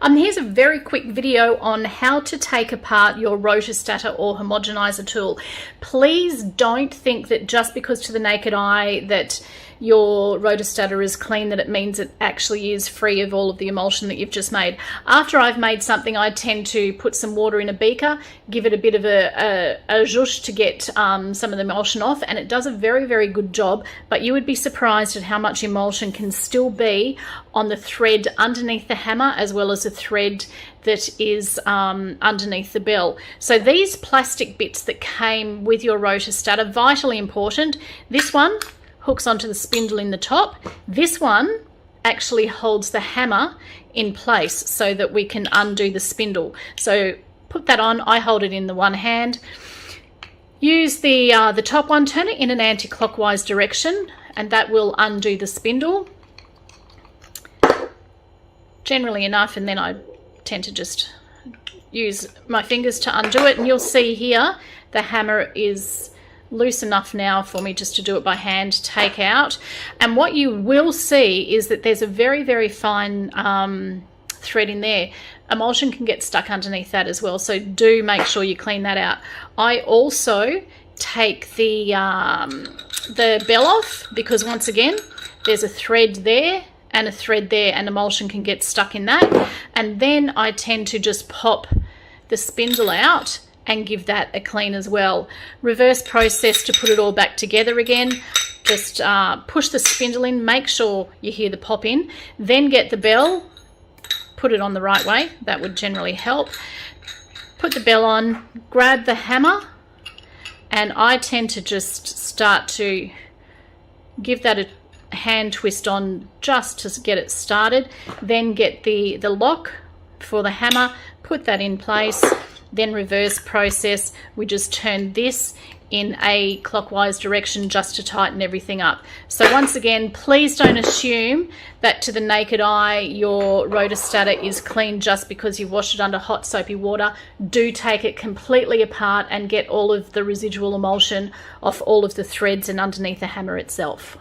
Here's a very quick video on how to take apart your rotor stator or homogenizer tool. Please don't think that just because to the naked eye that your rotor stator is clean that it means it actually is free of all of the emulsion that you've just made. After I've made something, I tend to put some water in a beaker, give it a bit of a zhuzh to get some of the emulsion off, and it does a very, very good job. But you would be surprised at how much emulsion can still be on the thread underneath the hammer as well as the thread that is underneath the bell. So these plastic bits that came with your rotor stator, vitally important. This one hooks onto the spindle in the top. This one actually holds the hammer in place so that we can undo the spindle. So put that on. I hold it in the one hand. Use the top one, turn it in an anti-clockwise direction, and that will undo the spindle. Generally enough, and then I tend to just use my fingers to undo it, and you'll see here the hammer is loose enough now for me just to do it by hand, take out. And what you will see is that there's a very, very fine thread in there. Emulsion can get stuck underneath that as well, so do make sure you clean that out. I also take the bell off because once again there's a thread there and a thread there, and emulsion can get stuck in that. And then I tend to just pop the spindle out and give that a clean as well. Reverse process to put it all back together again. Just push the spindle in, make sure you hear the pop in, then get the bell, put it on the right way, that would generally help. Put the bell on, grab the hammer, and I tend to just start to give that a hand twist on just to get it started, then get the lock for the hammer, put that in place, then reverse process. We just turn this in a clockwise direction just to tighten everything up. So once again, please don't assume that to the naked eye your rotor stator is clean just because you washed it under hot soapy water. Do take it completely apart and get all of the residual emulsion off all of the threads and underneath the hammer itself.